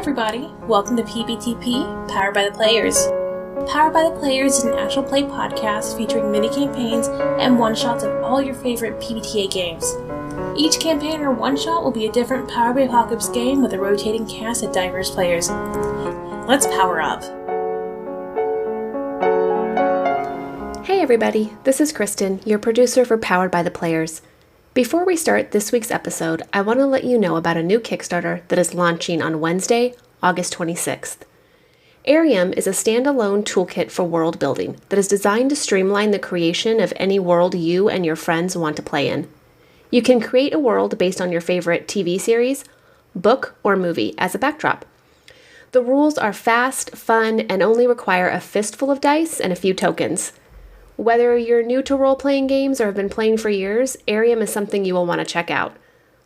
everybody, welcome to PBTP, Powered by the Players. Powered by the Players is an actual play podcast featuring mini-campaigns and one-shots of all your favorite PBTA games. Each campaign or one-shot will be a different Powered by Apocalypse game with a rotating cast of diverse players. Let's power up! Hey everybody, this is Kristen, your producer for Powered by the Players. Before we start this week's episode, I want to let you know about a new Kickstarter that is launching on Wednesday, August 26th. Arium is a standalone toolkit for world building that is designed to streamline the creation of any world you and your friends want to play in. You can create a world based on your favorite TV series, book, or movie as a backdrop. The rules are fast, fun, and only require a fistful of dice and a few tokens. Whether you're new to role-playing games or have been playing for years, Arium is something you will want to check out.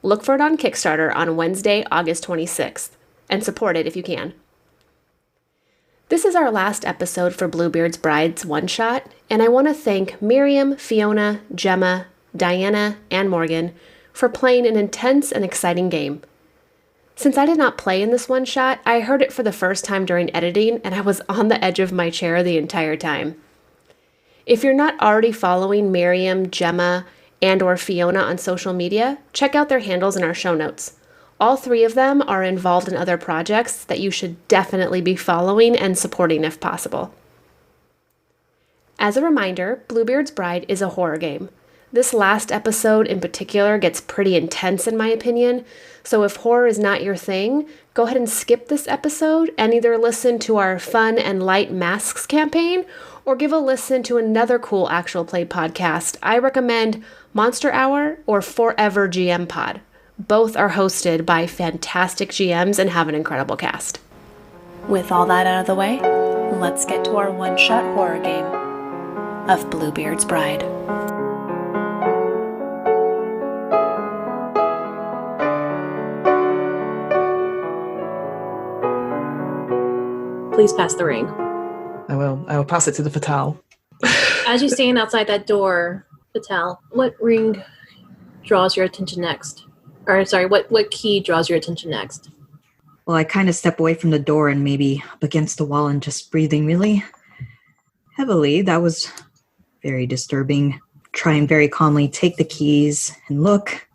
Look for it on Kickstarter on Wednesday, August 26th, and support it if you can. This is our last episode for Bluebeard's Brides one-shot, and I want to thank Miriam, Fiona, Gemma, Diana, and Morgan for playing an intense and exciting game. Since I did not play in this one-shot, I heard it for the first time during editing, and I was on the edge of my chair the entire time. If you're not already following Miriam, Gemma, and or Fiona on social media, check out their handles in our show notes. All three of them are involved in other projects that you should definitely be following and supporting if possible. As a reminder, Bluebeard's Bride is a horror game. This last episode in particular gets pretty intense in my opinion, so if horror is not your thing, go ahead and skip this episode and either listen to our fun and light masks campaign or give a listen to another cool actual play podcast. I recommend Monster Hour or Forever GM Pod. Both are hosted by fantastic GMs and have an incredible cast. With all that out of the way, let's get to our one-shot horror game of Bluebeard's Bride. Please pass the ring. I will pass it to the Fatal. As you stand outside that door, Fatal, what ring draws your attention next? Or sorry, what key draws your attention next? Well, I kind of step away from the door and maybe up against the wall and just breathing really heavily. That was very disturbing. Try and very calmly take the keys and look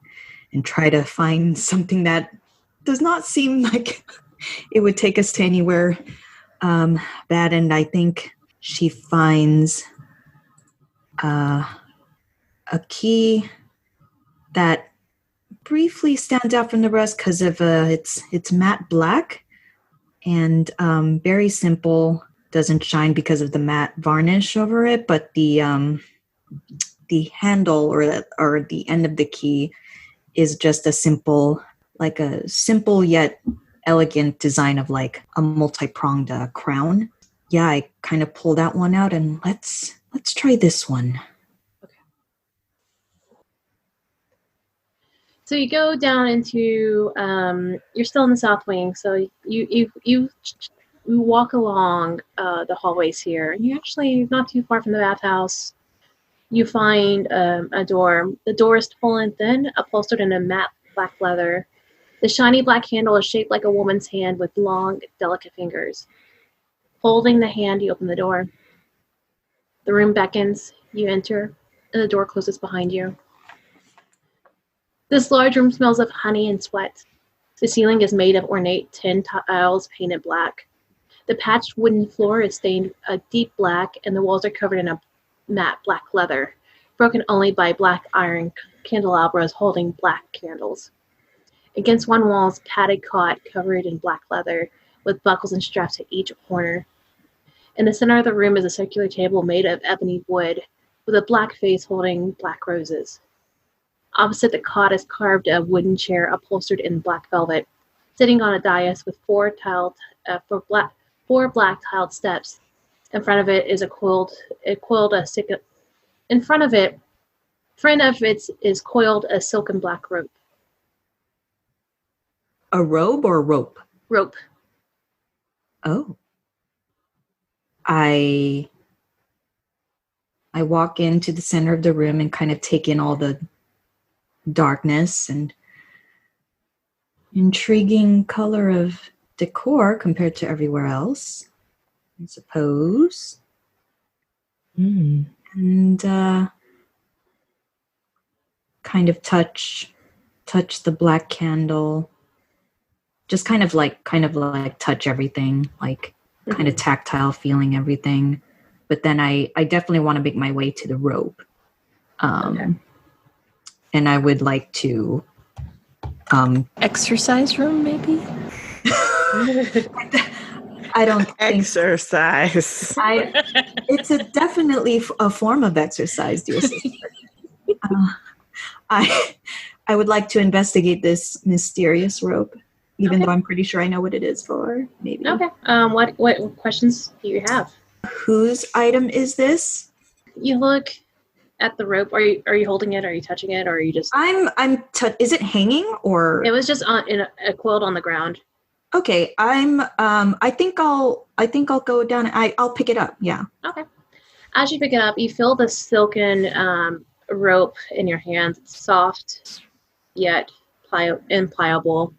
and try to find something that does not seem like it would take us to anywhere bad. And I think she finds a key that briefly stands out from the rest because of it's matte black and very simple. Doesn't shine because of the matte varnish over it, but the handle or the end of the key is just a simple yet elegant design of like a multi-pronged crown. Yeah, I kind of pulled that one out and let's try this one. Okay. So you go down into you're still in the south wing, so you walk along the hallways here. You're actually not too far from the bathhouse. You find a door. The door is tall and thin, upholstered in a matte black leather. The shiny black handle is shaped like a woman's hand with long, delicate fingers. Holding the hand, you open the door. The room beckons. You enter, and the door closes behind you. This large room smells of honey and sweat. The ceiling is made of ornate tin tiles painted black. The patched wooden floor is stained a deep black, and the walls are covered in a matte black leather, broken only by black iron candelabras holding black candles. Against one wall is padded cot covered in black leather, with buckles and straps at each corner. In the center of the room is a circular table made of ebony wood, with a black face holding black roses. Opposite the cot is carved a wooden chair upholstered in black velvet, sitting on a dais with four black tiled steps. In front of it is coiled a silken black rope. A robe or a rope? Rope. Oh. I walk into the center of the room and kind of take in all the darkness and intriguing color of decor compared to everywhere else, I suppose. And kind of touch the black candle. Just kind of like touch everything, like kind of tactile feeling everything. But then I definitely want to make my way to the rope. And I would like to exercise room, maybe? I don't think exercise. It's definitely a form of exercise, dear sister. I would like to investigate this mysterious rope, even though I'm pretty sure I know what it is for. Maybe. Okay. What questions do you have? Whose item is this? You look at the rope. Are you holding it? Are you touching it? Or are you just? Is it hanging or? It was just in a quilt on the ground. Okay, I think I'll go down. I'll pick it up. Yeah. Okay. As you pick it up, you feel the silken rope in your hands. It's soft, yet pliable,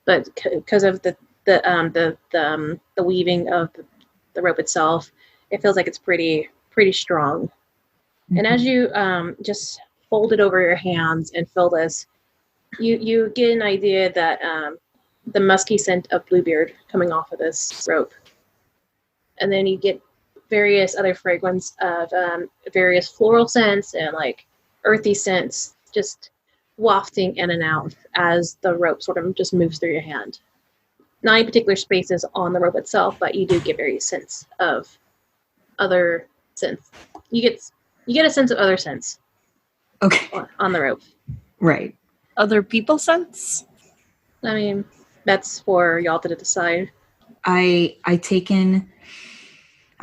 but because of the weaving of the rope itself, it feels like it's pretty strong. Mm-hmm. And as you just fold it over your hands and feel this, you get an idea that the musky scent of Bluebeard coming off of this rope. And then you get various other fragrance of various floral scents and like earthy scents just wafting in and out as the rope sort of just moves through your hand. Not any particular spaces on the rope itself, but you do get various scents of other scents. You get a sense of other scents. Okay. On the rope. Right. Other people scents? I mean, that's for y'all to decide. I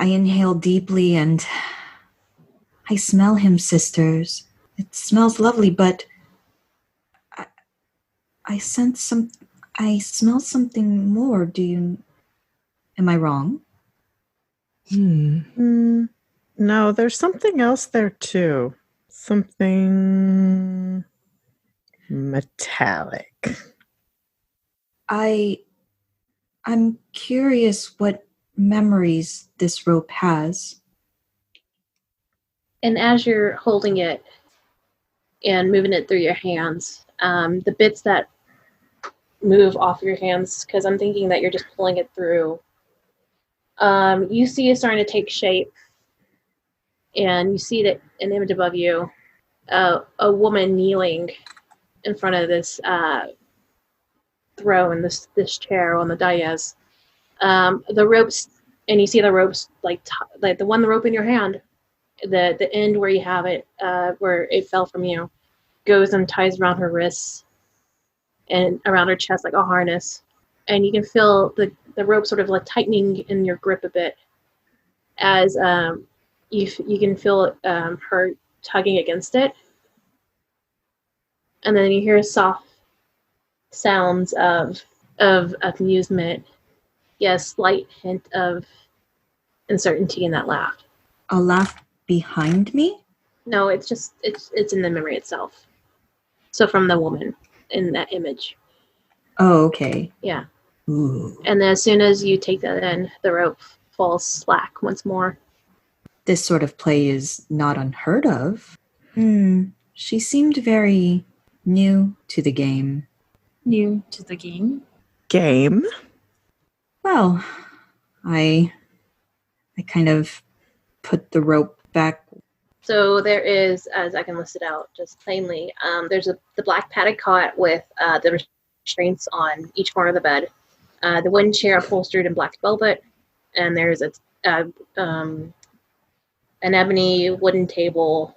inhale deeply and I smell him, sisters. It smells lovely, but I smell something more. Am I wrong? No, there's something else there too. Something metallic. I'm curious what memories this rope has. And as you're holding it and moving it through your hands, the bits that move off your hands, because I'm thinking that you're just pulling it through, you see it starting to take shape, and you see that an image above you, a woman kneeling in front of this throne, this chair on the dais. The ropes, and you see the ropes like the rope in your hand, the end where you have it, where it fell from you, goes and ties around her wrists and around her chest like a harness, and you can feel the rope sort of like tightening in your grip a bit as you can feel her tugging against it, and then you hear soft sounds of amusement. Yes, slight hint of uncertainty in that laugh. A laugh behind me? No, it's in the memory itself. So from the woman in that image. Oh, okay. Yeah. Ooh. And then as soon as you take that in, the rope falls slack once more. This sort of play is not unheard of. She seemed very new to the game. New to the game? Game? Well, I kind of put the rope back. So there is, as I can list it out just plainly, there's the black padded cot with the restraints on each corner of the bed, the wooden chair upholstered in black velvet, and there's an ebony wooden table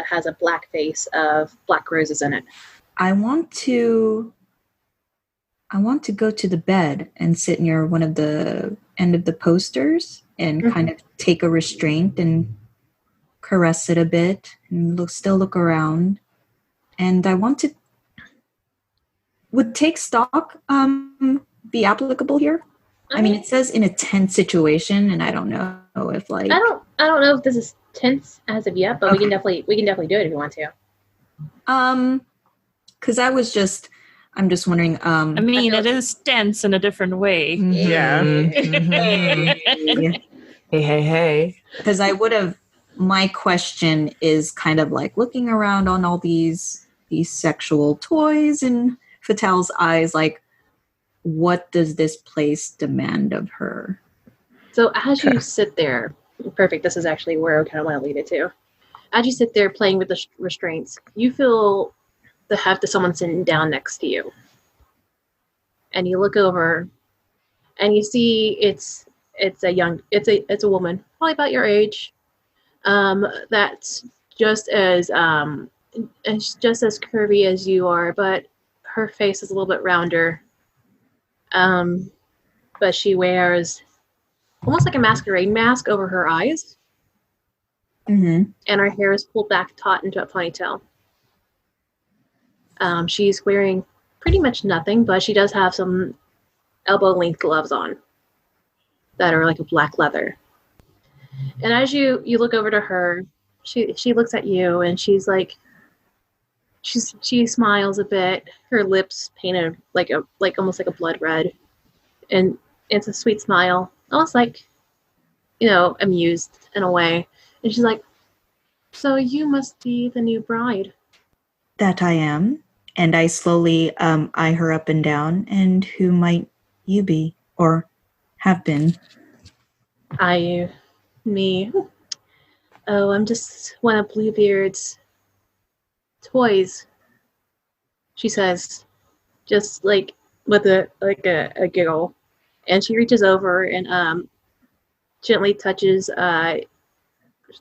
has a black face of black roses in it. I want to go to the bed and sit near one of the end of the posters and kind of take a restraint and caress it a bit and still look around. And I want to... Would take stock be applicable here? I mean, it says in a tense situation, and I don't know if like... I don't know if this is tense as of yet, but okay. we can definitely do it if you want to. Because I was just I'm just wondering. I mean, it is dense in a different way. Yeah. Hey. Because I would have. My question is kind of like looking around on all these sexual toys in Fatal's eyes. Like, what does this place demand of her? So as you sit there, perfect, this is actually where I kind of want to lead it to. As you sit there playing with the restraints, you feel the heft of someone sitting down next to you. And you look over and you see it's a woman, probably about your age. That's just as curvy as you are, but her face is a little bit rounder. But she wears almost like a masquerade mask over her eyes. Mm-hmm. And her hair is pulled back taut into a ponytail. She's wearing pretty much nothing, but she does have some elbow-length gloves on that are like a black leather. And as you look over to her, she looks at you and she's like, she smiles a bit. Her lips painted almost like a blood red, and it's a sweet smile, almost like, amused in a way. And she's like, "So you must be the new bride." That I am. And I slowly eye her up and down. And who might you be or have been? Me. Oh, I'm just one of Bluebeard's toys, she says, just like with a giggle. And she reaches over and gently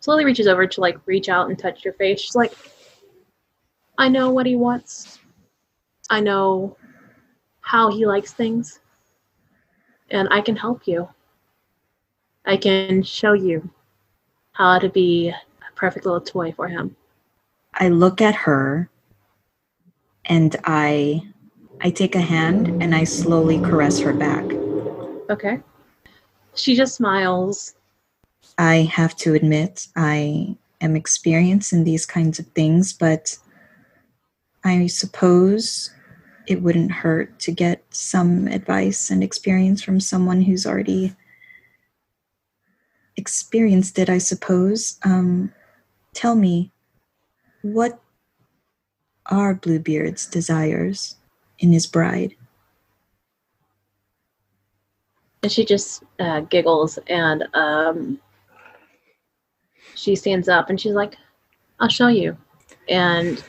slowly reaches over to like reach out and touch your face. She's like, "I know what he wants. I know how he likes things. And I can help you. I can show you how to be a perfect little toy for him." I look at her and I take a hand and I slowly caress her back. Okay. She just smiles. I have to admit, I am experienced in these kinds of things, but I suppose it wouldn't hurt to get some advice and experience from someone who's already experienced it, I suppose. Tell me, what are Bluebeard's desires in his bride? And she just giggles and she stands up and she's like, "I'll show you." And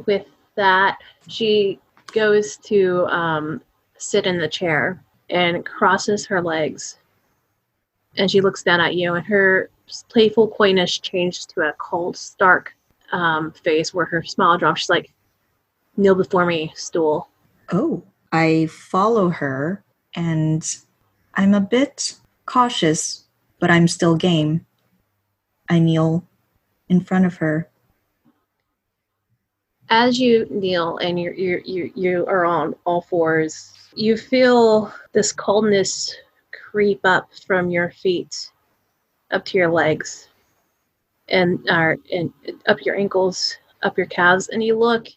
with that, she goes to sit in the chair and crosses her legs. And she looks down at you, and her playful coyness changed to a cold, stark face where her smile drops. She's like, "Kneel before me, stool." Oh, I follow her, and I'm a bit cautious, but I'm still game. I kneel in front of her. As you kneel and you are on all fours, you feel this coldness creep up from your feet up to your legs and up your ankles, up your calves, and you look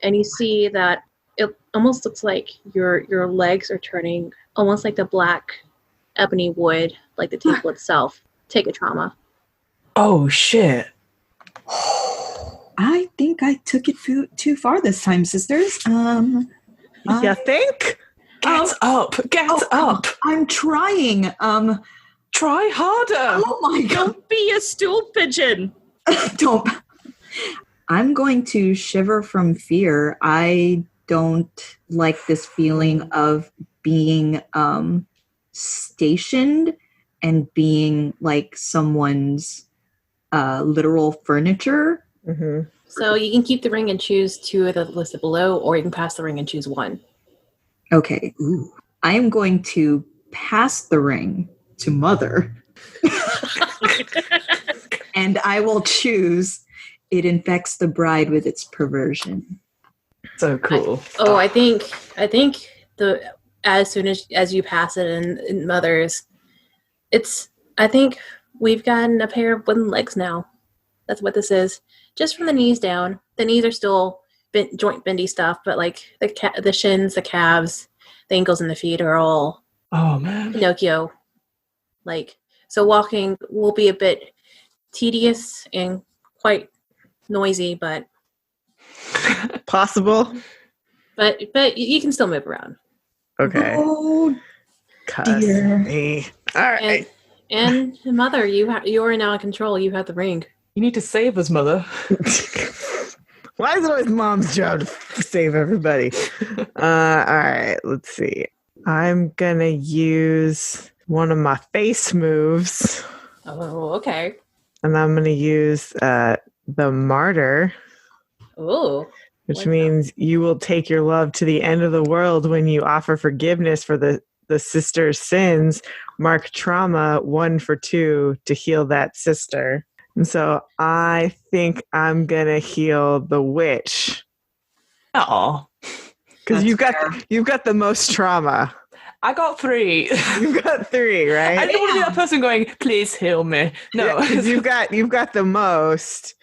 and you see that it almost looks like your legs are turning almost like the black ebony wood, like the table itself. Take a trauma. Oh shit. I think I took it too far this time, sisters. You think? Get up. I'm trying. Try harder. Oh my god. Don't be a stool pigeon. Don't. I'm going to shiver from fear. I don't like this feeling of being stationed and being like someone's literal furniture. Mm-hmm. So you can keep the ring and choose two of the listed below, or you can pass the ring and choose one. Okay. Ooh. I am going to pass the ring to Mother. And I will choose it infects the bride with its perversion. So cool. I think as soon as you pass it in Mother's, I think we've gotten a pair of wooden legs now. That's what this is. Just from the knees down. The knees are still joint bendy stuff, but like the shins, the calves, the ankles, and the feet are all Pinocchio. Like, so walking will be a bit tedious and quite noisy, but Possible. But you can still move around. Okay. Oh, dear. Me. All right. And Mother, you are now in control. You have the ring. You need to save us, Mother. Why is it always Mom's job to save everybody? All right, let's see. I'm going to use one of my face moves. Oh, okay. And I'm going to use the martyr. Oh. Which means you will take your love to the end of the world when you offer forgiveness for the sister's sins. Mark trauma 1 for 2 to heal that sister. And so I think I'm going to heal the witch. Oh. Because you've got the most trauma. I got 3. You've got 3, right? I don't want to be that person going, please heal me. No. Yeah, you've got the most.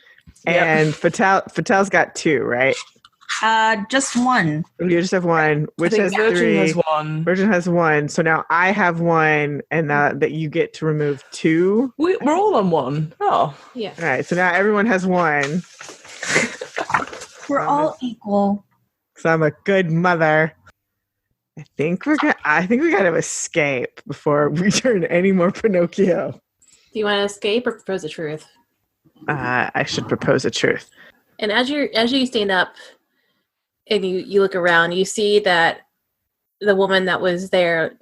And Fatel's got 2, right? Just 1. You just have 1. Which has Virgin 3. has 1. Virgin has 1. So now I have 1, and that you get to remove 2. We're all on 1. Oh. Yeah. All right. So now everyone has 1. We're all equal. So I'm a good mother. I think we gotta escape before we turn any more Pinocchio. Do you want to escape or propose the truth? I should propose a truth. And as you stand up and you look around, you see that the woman that was there,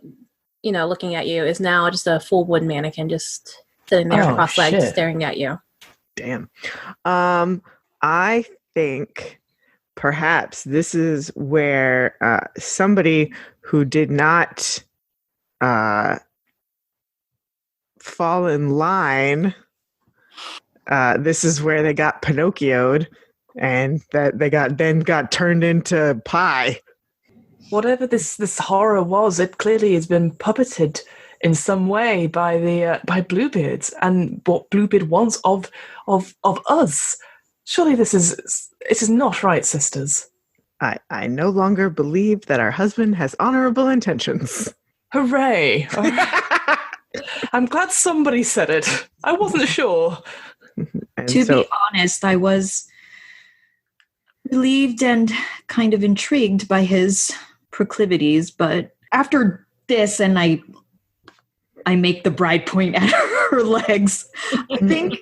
looking at you, is now just a full wood mannequin, just sitting there cross-legged, staring at you. Damn. I think perhaps this is where somebody who did not fall in line, this is where they got Pinocchio'd, and that they got turned into pie. Whatever this horror was, it clearly has been puppeted in some way by Bluebeards and what Bluebeard wants of us. Surely it is not right, sisters. I no longer believe that our husband has honorable intentions. Hooray! I'm glad somebody said it. I wasn't sure. To be honest, I was relieved and kind of intrigued by his proclivities, but after this, and I make the bride point at her legs, I think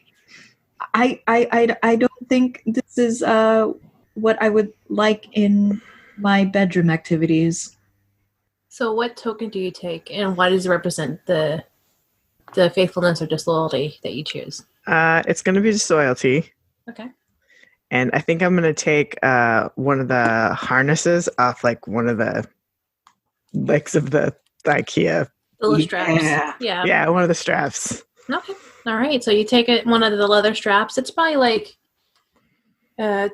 I don't think this is what I would like in my bedroom activities. So what token do you take, and why does it represent the faithfulness or disloyalty that you choose? It's going to be disloyalty. Okay. And I think I'm going to take one of the harnesses off, like one of the legs of the IKEA. The little straps. Yeah. Yeah, one of the straps. Okay. All right. So you take one of the leather straps. It's probably like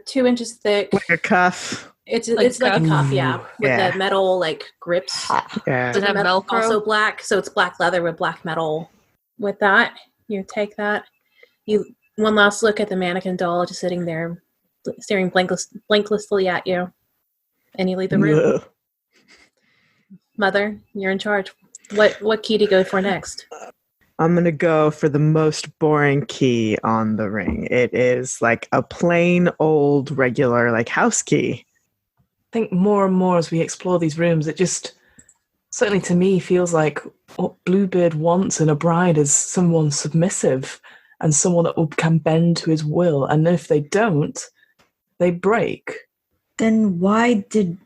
2 inches thick. Like a cuff. It's like a cuff, yeah, with the metal like grips. Yeah. Does it have Velcro? Also black, so it's black leather with black metal. With that, you take that. You one last look at the mannequin doll just sitting there, staring blanklessly at you, and you leave the room. Ugh. Mother, you're in charge. What key to go for next? I'm going to go for the most boring key on the ring. It is like a plain old regular like house key. I think more and more as we explore these rooms, it just certainly to me feels like what Bluebeard wants in a bride is someone submissive and someone that can bend to his will. And if they don't, they break. Then why did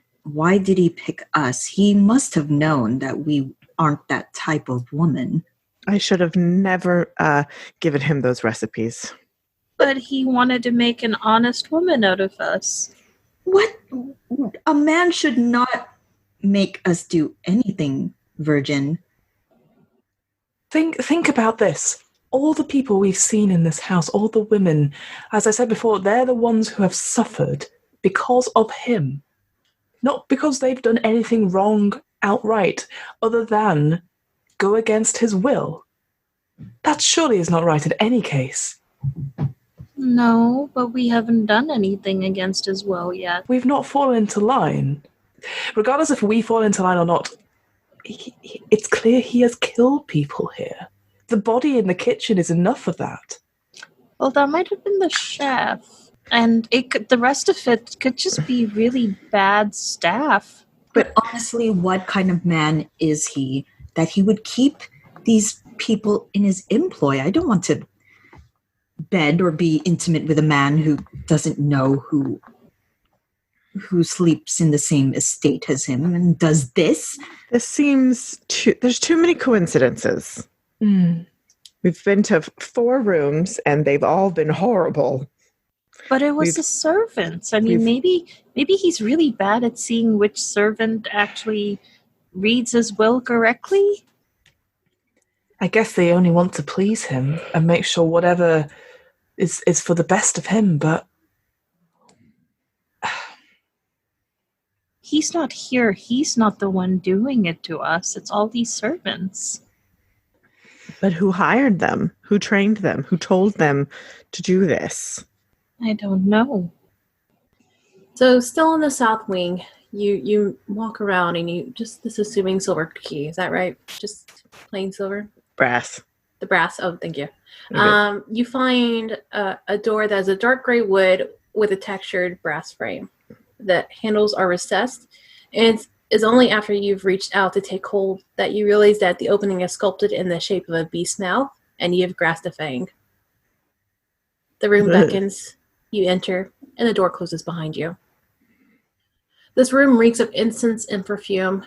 he pick us? He must have known that we aren't that type of woman. I should have never given him those recipes. But he wanted to make an honest woman out of us. What? A man should not make us do anything, Virgin. Think about this. All the people we've seen in this house, all the women, as I said before, they're the ones who have suffered because of him. Not because they've done anything wrong outright, other than go against his will. That surely is not right in any case. No, but we haven't done anything against his will yet. We've not fallen into line. Regardless if we fall into line or not, it's clear he has killed people here. The body in the kitchen is enough of that. Well, that might have been the chef. And the rest of it could just be really bad staff. But honestly, what kind of man is he that he would keep these people in his employ? I don't want to bed or be intimate with a man who doesn't know who sleeps in the same estate as him and does this. This seems there's too many coincidences. We've been to 4 rooms and they've all been horrible. But it was the servants. I mean, maybe he's really bad at seeing which servant actually reads his will correctly. I guess they only want to please him and make sure whatever is for the best of him, but He's not here. He's not the one doing it to us. It's all these servants. But who hired them? Who trained them? Who told them to do this? I don't know. So still in the south wing, you walk around and you just, this assuming silver key, is that right? Just plain silver? Brass. The brass, oh, thank you. Okay. You find a door that has a dark gray wood with a textured brass frame. The handles are recessed, and it's only after you've reached out to take hold that you realize that the opening is sculpted in the shape of a beast's mouth, and you have grasped a fang. The room beckons, you enter, and the door closes behind you. This room reeks of incense and perfume.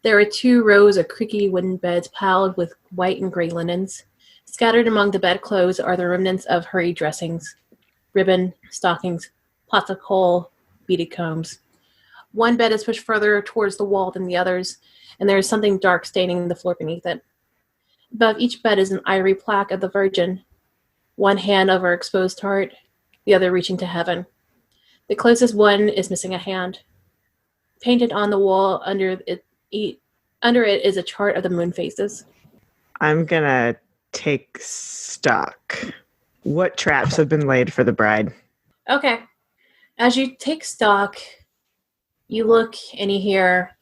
There are 2 rows of creaky wooden beds piled with white and gray linens. Scattered among the bedclothes are the remnants of hurried dressings, ribbon, stockings, pots of coal, beaded combs. One bed is pushed further towards the wall than the others, and there is something dark staining the floor beneath it. Above each bed is an ivory plaque of the Virgin, one hand over her exposed heart, the other reaching to heaven. The closest one is missing a hand. Painted on the wall under it is a chart of the moon phases. I'm gonna take stock. What traps have been laid for the bride? Okay. As you take stock, you look and you hear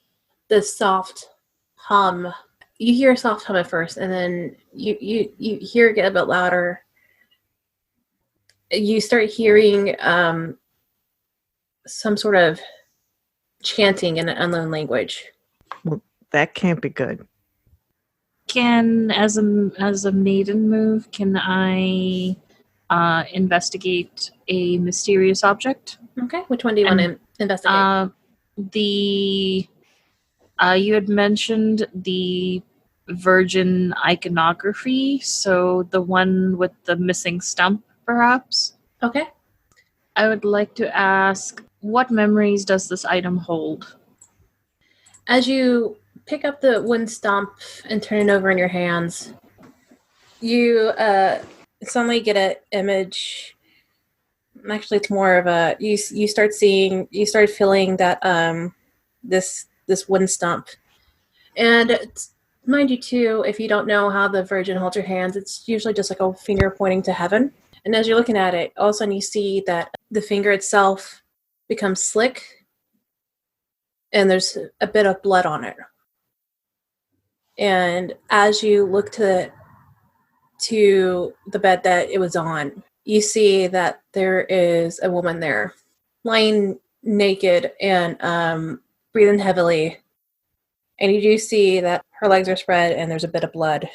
the soft hum. You hear a soft hum at first, and then you hear it get a bit louder. You start hearing some sort of chanting in an unknown language. Well, that can't be good. As a maiden move, can I investigate a mysterious object? Okay, which one do you want to investigate? You had mentioned the Virgin iconography, so the one with the missing stump, perhaps? Okay. I would like to ask, what memories does this item hold? As you pick up the wooden stump and turn it over in your hands, you suddenly get an image. Actually, it's more of a you start feeling that this wooden stump, and mind you too, if you don't know how the Virgin holds her hands, it's usually just like a finger pointing to heaven. And as you're looking at it, all of a sudden you see that the finger itself becomes slick, and there's a bit of blood on it. And as you look to the bed that it was on, you see that there is a woman there, lying naked and breathing heavily. And you do see that her legs are spread and there's a bit of blood.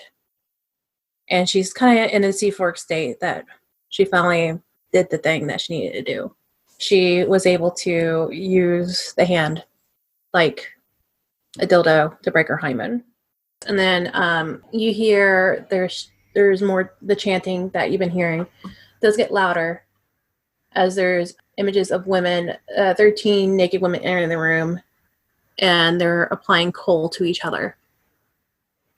And she's kind of in a C4 state that she finally did the thing that she needed to do. She was able to use the hand like a dildo to break her hymen. And then you hear there's more, the chanting that you've been hearing does get louder as there's images of women, 13 naked women entering the room, and they're applying coal to each other.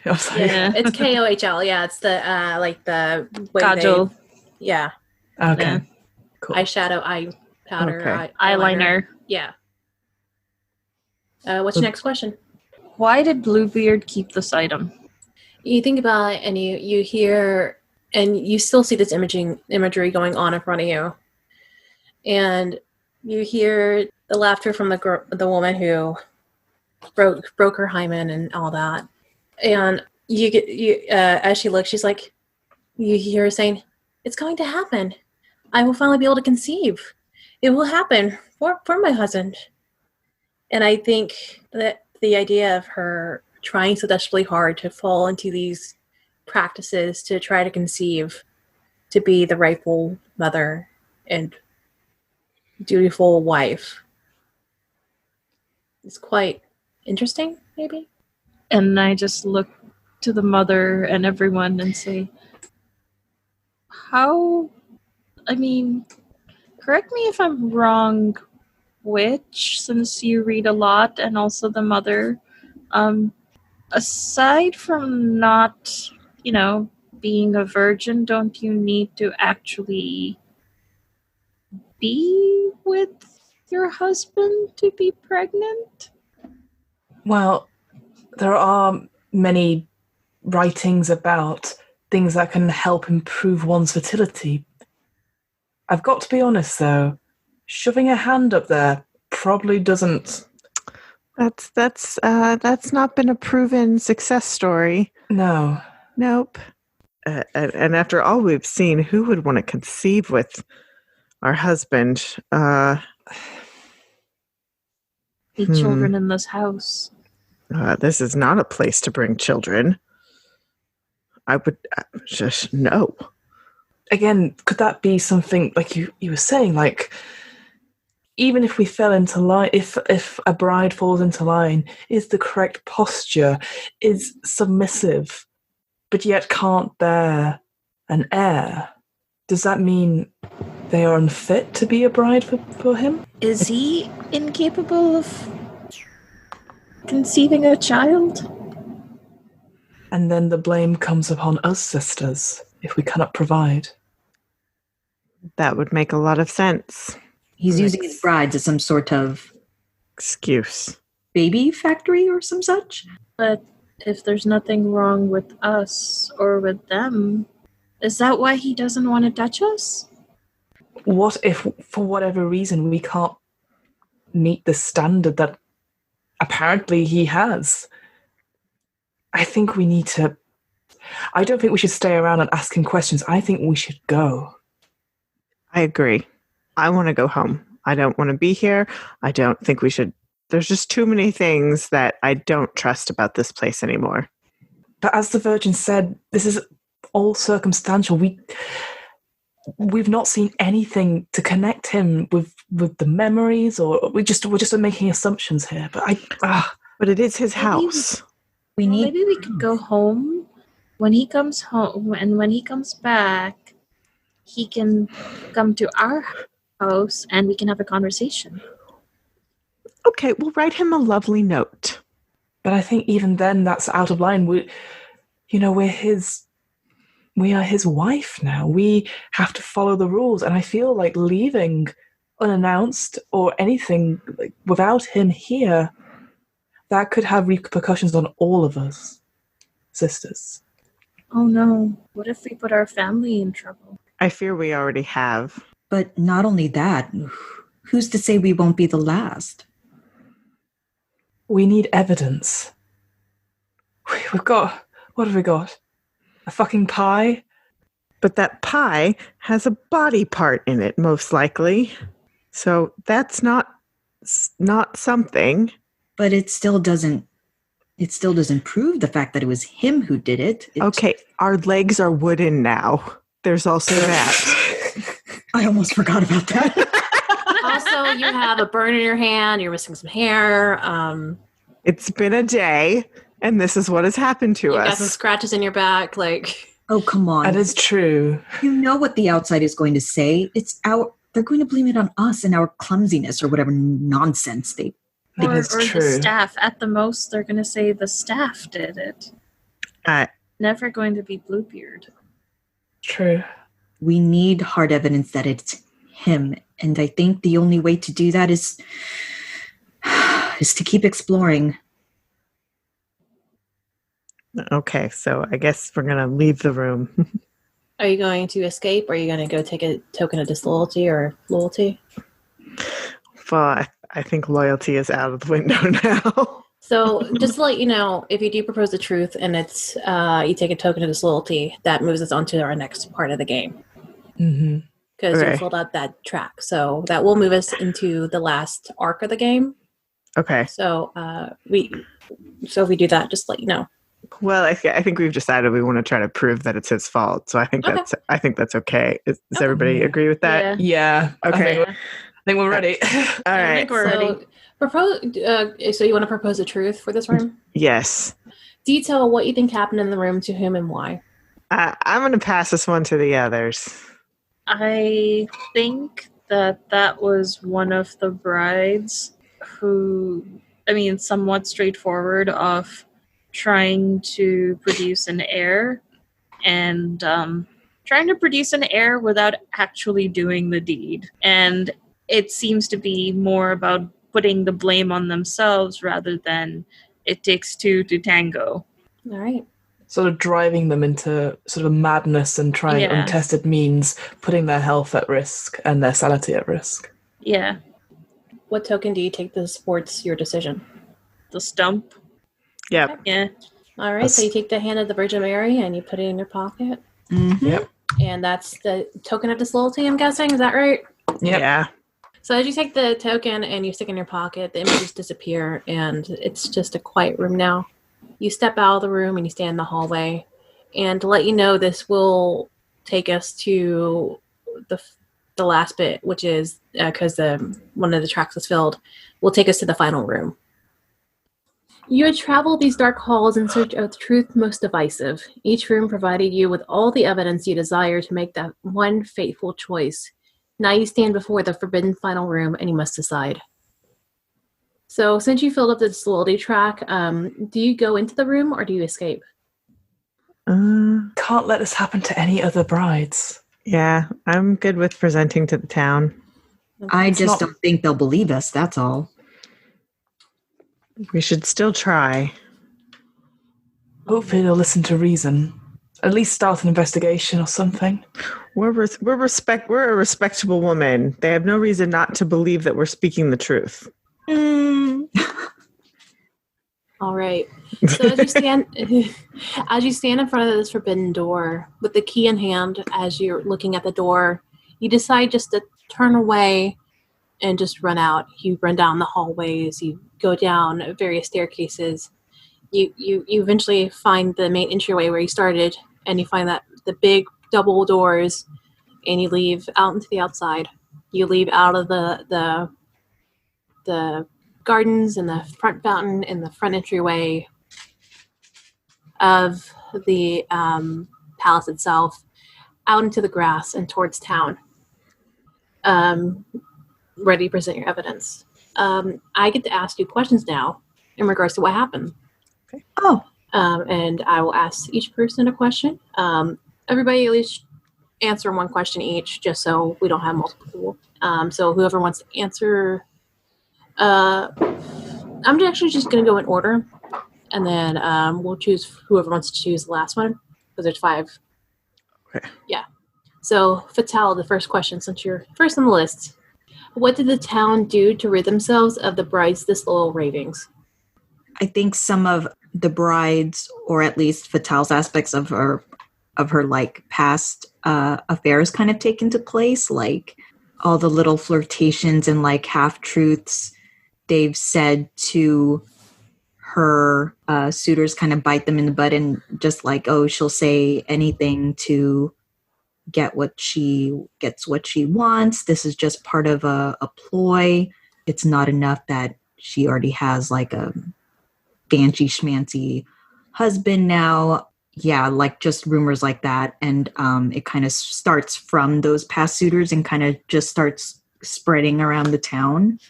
Yeah. It's KOHL. Yeah, it's the like the way Kajal. yeah. Okay. Yeah. Cool. Eyeshadow, eye powder, Okay. Eyeliner. Yeah. What's your next question? Why did Bluebeard keep this item? You think about it and you hear and you still see this imagery going on in front of you. And you hear the laughter from the woman who broke her hymen and all that. And as she looks, she's like, you hear her saying, "It's going to happen. I will finally be able to conceive. It will happen for my husband." And I think that the idea of her trying so desperately hard to fall into these practices to try to conceive, to be the rightful mother and dutiful wife, is quite interesting, maybe. And I just look to the mother and everyone and say, correct me if I'm wrong, Witch, since you read a lot, and also the mother, aside from not, being a virgin, don't you need to actually be with your husband to be pregnant? Well, there are many writings about things that can help improve one's fertility. I've got to be honest, though, shoving a hand up there probably doesn't. That's not been a proven success story. No. Nope. And after all we've seen, who would want to conceive with our husband? The children in this house. This is not a place to bring children. I would just no. Again, could that be something like you were saying, like even if we fell into line, if a bride falls into line, is the correct posture, is submissive, but yet can't bear an heir, does that mean they are unfit to be a bride for him? Is he incapable of conceiving a child? And then the blame comes upon us sisters if we cannot provide. That would make a lot of sense. He's using his brides as some sort of excuse. Baby factory or some such? But if there's nothing wrong with us or with them, is that why he doesn't want to touch us? What if, for whatever reason, we can't meet the standard that apparently he has? I think we need to... I don't think we should stay around and ask him questions. I think we should go. I agree. I want to go home. I don't want to be here. I don't think we should... There's just too many things that I don't trust about this place anymore. But as the Virgin said, this is all circumstantial. We've not seen anything to connect him with the memories, or we're just making assumptions here. But but it is his house. Maybe we could go home. When he comes home, and when he comes back, he can come to our house and we can have a conversation. Okay, we'll write him a lovely note. But I think even then that's out of line. We are his wife now. We have to follow the rules, and I feel like leaving unannounced or anything without him here, that could have repercussions on all of us, sisters. Oh no, what if we put our family in trouble? I fear we already have. But not only that, who's to say we won't be the last? We need evidence. We've got... What have we got? A fucking pie? But that pie has a body part in it, most likely. So that's not something. But it still doesn't prove the fact that it was him who did it. Okay, our legs are wooden now. There's also that. I almost forgot about that. Also, you have a burn in your hand. You're missing some hair. It's been a day, and this is what has happened to us. You got some scratches in your back. Oh, come on. That is true. You know what the outside is going to say. They're going to blame it on us and our clumsiness or whatever nonsense they think. Or true. the staff. At the most, they're going to say the staff did it. Never going to be Bluebeard. True. We need hard evidence that it's him. And I think the only way to do that is to keep exploring. Okay, so I guess we're going to leave the room. Are you going to escape, or are you going to go take a token of disloyalty or loyalty? Well, I think loyalty is out of the window now. So, just to let you know, if you do propose the truth and it's you take a token of disloyalty, that moves us on to our next part of the game. Mm-hmm. Because you Okay. filled out that track. So that will move us into the last arc of the game. Okay. So if we do that, just let you know. Well, I think we've decided we want to try to prove that it's his fault. So I think Okay. that's okay. Does Okay. everybody agree with that? Yeah. Okay. I think we're ready. All I right. think we're ready. Propose. So you want to propose the truth for this room? Yes. Detail what you think happened in the room, to whom and why. I'm going to pass this one to the others. I think that was one of the brides who, somewhat straightforward of trying to produce an heir and trying to produce an heir without actually doing the deed. And it seems to be more about putting the blame on themselves rather than it takes two to tango. All right. Sort of driving them into sort of madness and trying Yeah. untested means, putting their health at risk and their sanity at risk. Yeah, What token do you take that supports your decision? the stump. Yep. Yeah. All right. So you take the hand of the Virgin Mary and you put it in your pocket. Mhm. Yep. And that's the token of disloyalty, I'm guessing. Is that right? Yep. Yeah. So as you take the token and you stick it in your pocket, the images disappear and it's just a quiet room now. You step out of the room and you stand in the hallway. And to let you know, this will take us to the last bit, which is, because one of the tracks was filled, will take us to the final room. You had traveled these dark halls in search of the truth most divisive. Each room provided you with all the evidence you desire to make that one fateful choice. Now you stand before the forbidden final room and you must decide. So since you filled up the disloyalty track, do you go into the room or do you escape? Can't let this happen to any other brides. Yeah. I'm good with presenting to the town. I It's just not- don't think they'll believe us, that's all. We should still try. Hopefully they'll listen to reason. At least start an investigation or something. We're a respectable woman. They have no reason not to believe that we're speaking the truth. All right. So as you stand in front of this forbidden door with the key in hand, as you're looking at the door, you decide just to turn away and just run out. You run down the hallways. You go down various staircases. You eventually find the main entryway where you started, and you find that the big double doors, and you leave out into the outside. You leave out of the gardens and the front fountain and the front entryway of the palace itself, out into the grass and towards town, ready to present your evidence. I get to ask you questions now in regards to what happened. Oh, And I will ask each person a question. Everybody at least answer one question each, just so we don't have multiple. So whoever wants to answer, I'm actually just going to go in order, and then we'll choose whoever wants to choose the last one, because there's 5. Okay. Yeah. So Fatal, the first question, since you're first on the list. What did the town do to rid themselves of the bride's disloyal ravings? I think some of the brides, or at least Fatal's aspects of her like past affairs kind of take into place, like all the little flirtations and like half-truths they've said to her suitors, kind of bite them in the butt, and just like, oh, she'll say anything to get what she wants. This is just part of a ploy. It's not enough that she already has like a fancy schmancy husband now. Yeah, like just rumors like that. And it kind of starts from those past suitors and kind of just starts spreading around the town,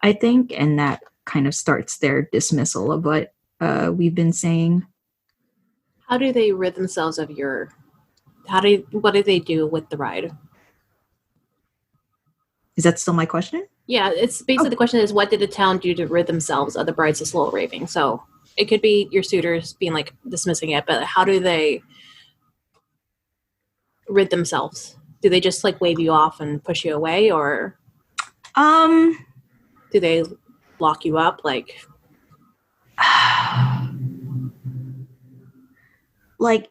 I think. And that kind of starts their dismissal of what we've been saying. How do they rid themselves of what do they do with the bride? Is that still my question? Yeah, it's basically the question is, what did the town do to rid themselves of the bride's disloyal raving? So it could be your suitors being like dismissing it, but how do they rid themselves? Do they just like wave you off and push you away, or do they lock you up? Like, like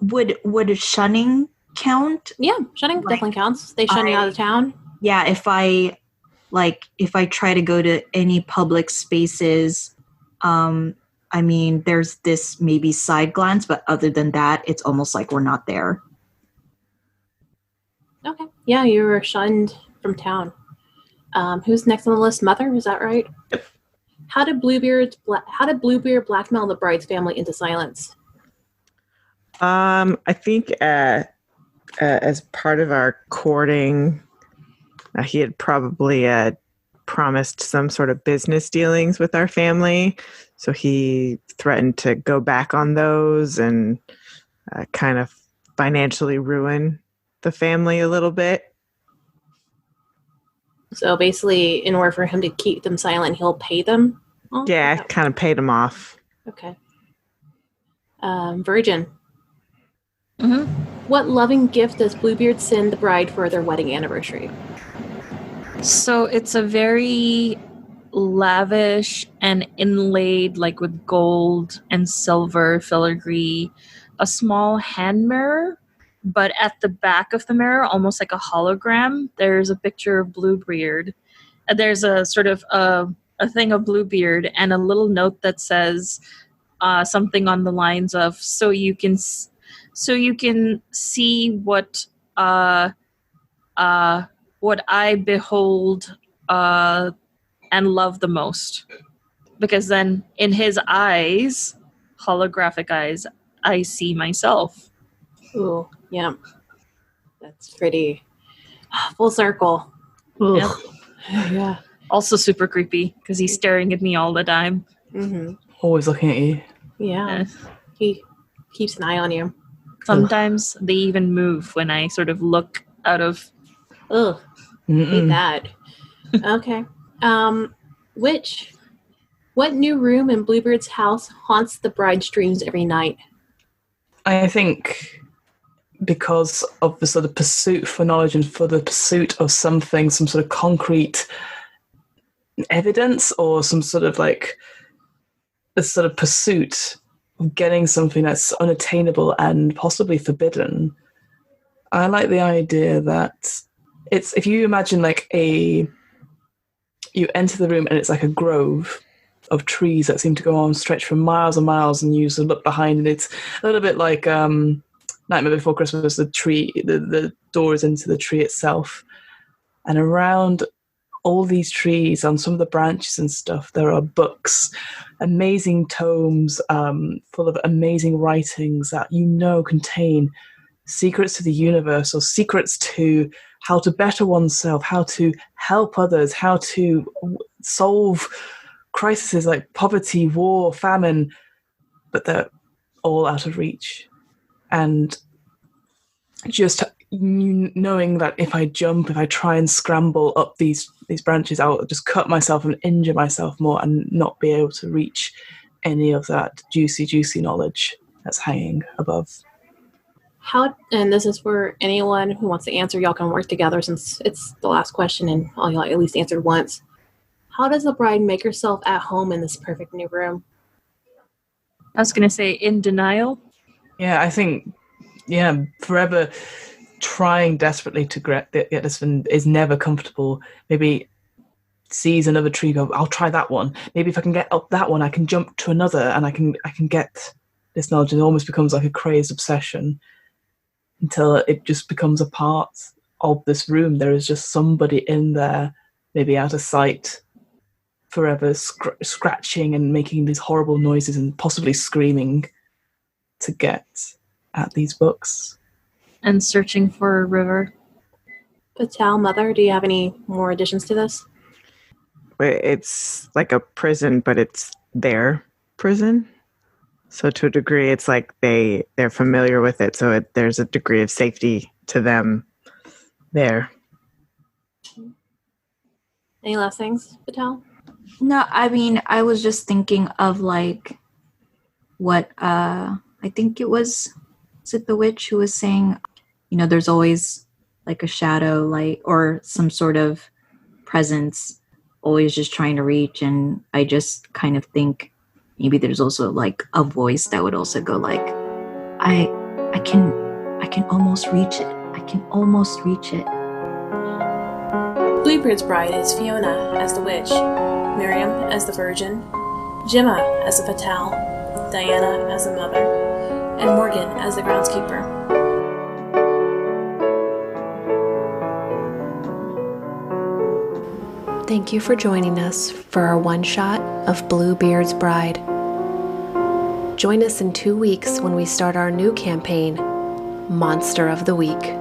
would shunning count? yeah, shunning definitely counts. They shun you out of town. Yeah, if I try to go to any public spaces, I mean, there's this maybe side glance, but other than that, it's almost like we're not there. Okay. Yeah, you were shunned from town. Who's next on the list? Mother, is that right? Yep. How did Bluebeard blackmail the Brides family into silence? I think as part of our courting, he had probably promised some sort of business dealings with our family. So he threatened to go back on those and kind of financially ruin the family a little bit. So basically, in order for him to keep them silent, he'll pay them? Oh, Yeah, okay. kind of paid them off. Okay. Virgin. Mm-hmm. What loving gift does Bluebeard send the bride for their wedding anniversary? So it's a very lavish and inlaid, like with gold and silver filigree, a small hand mirror, but at the back of the mirror, almost like a hologram, there's a picture of Bluebeard. There's a sort of a thing of Bluebeard and a little note that says something on the lines of so you can see what I behold and love the most, because then in his eyes, holographic eyes, I see myself. Ooh, yeah. That's pretty full circle. Ugh. Yeah. Also super creepy because he's staring at me all the time. Mm-hmm. Always looking at you. Yeah. He keeps an eye on you. Sometimes they even move when I sort of look out of. Ugh. Hate that. Okay. What new room in Bluebeard's house haunts the bride's dreams every night? I think because of the sort of pursuit for knowledge and for the pursuit of something, some sort of concrete evidence or some sort of like a sort of pursuit of getting something that's unattainable and possibly forbidden. I like the idea that it's, if you imagine like you enter the room and it's like a grove of trees that seem to go on, stretch for miles and miles, and you sort of look behind and it's a little bit like Nightmare Before Christmas, the doors into the tree itself. And around all these trees, on some of the branches and stuff, there are books, amazing tomes full of amazing writings that contain secrets to the universe or secrets to how to better oneself, how to help others, how to solve crises like poverty, war, famine, but they're all out of reach. And just knowing that if I try and scramble up these branches, I'll just cut myself and injure myself more and not be able to reach any of that juicy knowledge that's hanging above. And this is for anyone who wants to answer, y'all can work together since it's the last question and all y'all at least answered once. How does the bride make herself at home in this perfect new room? I was going to say in denial. Yeah, I think, forever trying desperately to get this one is never comfortable. Maybe sees another tree, go, I'll try that one. Maybe if I can get up that one, I can jump to another and I can get this knowledge. It almost becomes like a crazed obsession until it just becomes a part of this room. There is just somebody in there, maybe out of sight, forever scratching and making these horrible noises and possibly screaming to get at these books. And searching for a river. Patel, Mother, do you have any more additions to this? It's like a prison, but it's their prison. So to a degree, it's like they're familiar with it. So there's a degree of safety to them there. Any last things, Patel? No, I mean, I was just thinking of like what I think it was it the witch who was saying there's always like a shadow light or some sort of presence always just trying to reach. And I just kind of think maybe there's also like a voice that would also go like, I can almost reach it. I can almost reach it. Bluebeard's bride is Fiona as the witch, Miriam as the virgin, Gemma as the fatale, Diana as the mother, and Morgan as the groundskeeper. Thank you for joining us for our one-shot of Bluebeard's Bride. Join us in 2 weeks when we start our new campaign, Monster of the Week.